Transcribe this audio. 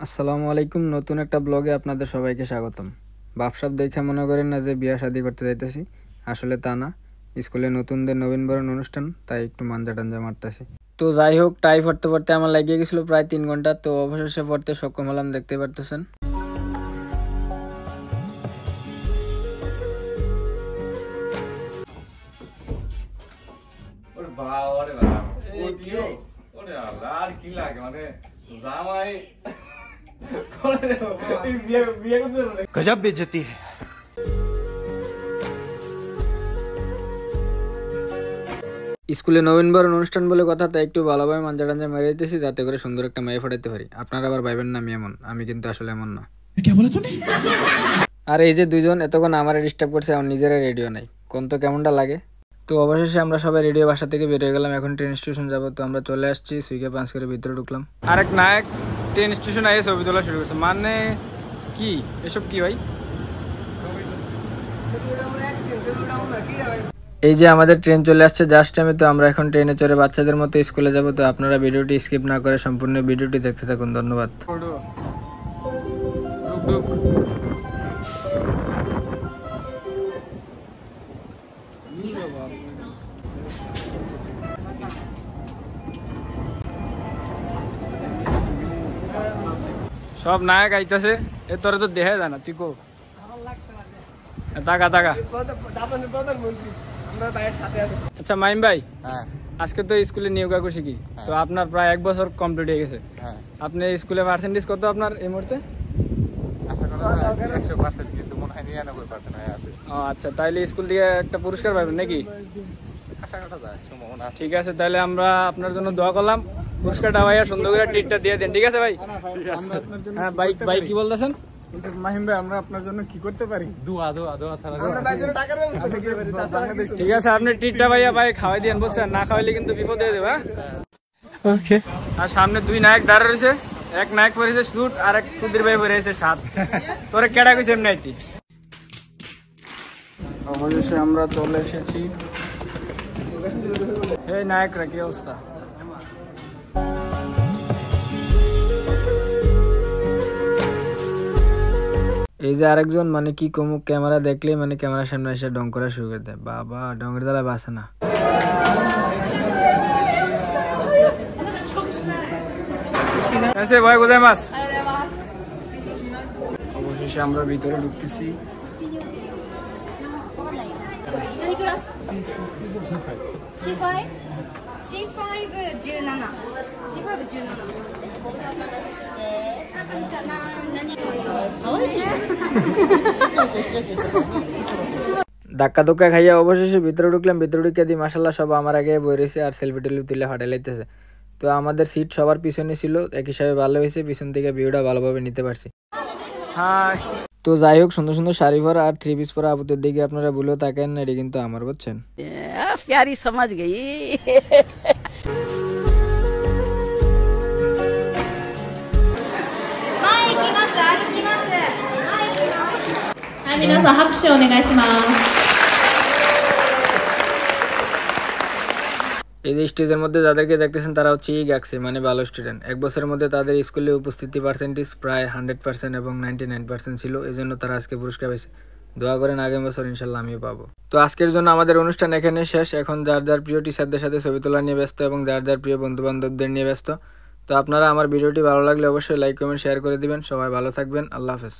আসসালামু আলাইকুম। নতুন একটা ব্লগে আপনাদের সবাইকে স্বাগতম। বাপসাপ দেখে মনে করেন না যে বিয়া শাদি করতে যাইতেছি, আসলে তা না। স্কুলে নতুনদের নবীনবরণ অনুষ্ঠান, তাই একটু মাঞ্জা টাঞ্জা মারতেছি। তো যাই হোক, টাই পড়তে পড়তে আমার লাগিয়ে গেছিলো প্রায় 3 ঘন্টা। তো অবশেষে পড়তে সক্ষম হলাম, দেখতে পারতেছেন। गजब बेइज्जती है। স্কুলে নবীনবরণ অনুষ্ঠান বলে কথা, তাই একটু ভালোভাবে মাঞ্জা টাঞ্জা মেরে দিতেছি, যাতে করে সুন্দর একটা মেয়ে ফোটাইতে পারি। আপনারা আবার ভাইবেন না আমি এমন, আমি কিন্তু আসলে এমন না। আর এই যে দুইজন এতক্ষণ আমার ডিস্টার্ব করছে, আমার নিজের রেডিও নাই, কোন তো কেমনটা লাগে। তো অবশেষে আমরা সবাই রেডিও বাসা থেকে বেরিয়ে গেলাম, এখন ট্রেন স্টেশন যাবো। তো আমরা চলে আসছি, সুইকে পাঁচ করে ভিতরে ঢুকলাম। আরেক নায়ক ট্রেন স্টেশন আগে ছবি তোলা শুরু করছে, মানে কি এসব কি ভাই? এই যে আমাদের ট্রেন চলে আসছে জাস্ট টাইমে। তো আমরা এখন ট্রেনে চড়ে বাচ্চাদের মতো স্কুলে যাব। তো আপনারা ভিডিওটি স্কিপ না করে সম্পূর্ণ ভিডিওটি দেখতে থাকুন, ধন্যবাদ। সব নায়ক আইতাছে, এ তোরে তো দেখা যায় না, তুই কো তাকা তাকা। আচ্ছা মাইম ভাই, আজকে তো স্কুলে নিয়োগ করছি কি, তো আপনার প্রায় 1 বছর কমপ্লিট হয়ে গেছে। আপনি স্কুলে পার্সেন্টেজ কত আপনার এই মুহূর্তে? আচ্ছা, তাইলে স্কুল থেকে একটা পুরস্কার পাবেন নাকি? ঠিক আছে, তাহলে আমরা আপনার জন্য দোয়া করলাম। পুরস্কারটা ভাইয়া সুন্দর করে ট্রিটটা দিয়ে দেন, ঠিক আছে ভাই? হ্যাঁ ভাই, ভাই কি বলতেছেন? মাহিম ভাই, আমরা আপনার জন্য কি করতে পারি? ঠিক আছে, আপনি ট্রিটটা ভাইয়া ভাই খাওয়াই দিন, বুঝছেন? না খাওয়াইলে কিন্তু বিপদ হয়ে যাবে। ওকে। আর সামনে 2 নায়ক দাঁড়া রয়েছে, এক নায়ক পরেছে স্যুট আর এক সুধীর ভাই পরেছে শার্ট। তোরে কেডা কইছে এমনি আইতি? অবশেষে আমরা চলে এসেছি। এই নায়করা কি অবস্থা? এই যে আরেকজন, মানে কি কমুক, ক্যামেরা দেখলেই মানে ক্যামেরার সামনে এসে ডং করা শুরু করে দেয়। বাবা, ডঙ্গের জ্বালা বাসে না। অবশেষে আমরা ভিতরে ঢুকতেছি। ধাক্কা ধুক্কা খাইয়া অবশেষে ভিতরে ঢুকলাম। ভিতরে ঢুকে দিই মাসাল্লাহ সব আমার আগে বই রয়েছে আর সেলফি টেলফি তুলে হাঁটে লাইতেছে। তো আমাদের সিট সবার পিছনে ছিল, এক হিসাবে ভালো হয়েছে, পিছন থেকে ভিউটা ভালোভাবে নিতে পারছি। হাই। তো যাই হোক, সুন্দর সুন্দর শাড়ি পরা আর 3 পিস পরা আপুদের দিকে আপনারা ভুলেও তাকেন না, এটা কিন্তু আমার, বুঝছেন? প্যারি সমাজ গই। এই যে স্টেজের মধ্যে যাদেরকে দেখতেছেন তারা হচ্ছে গাকছে, মানে ভালো স্টুডেন্ট। 1 বছরের মধ্যে তাদের স্কুলে উপস্থিতি পার্সেন্টেজ প্রায় 100% এবং 99% ছিল, এই জন্য তারা আজকে পুরস্কার পেয়েছে। দোয়া করেন আগামী বছর ইনশাল্লাহ আমিও পাবো। তো আজকের জন্য আমাদের অনুষ্ঠান এখানে শেষ। এখন যার যার প্রিয় টিচারদের সাথে ছবি তোলা নিয়ে ব্যস্ত এবং যার যার প্রিয় বন্ধু বান্ধবদের নিয়ে ব্যস্ত। তো আপনারা আমার ভিডিওটি ভালো লাগলে অবশ্যই লাইক কমেন্ট শেয়ার করে দিবেন। সবাই ভালো থাকবেন, আল্লাহ হাফেজ।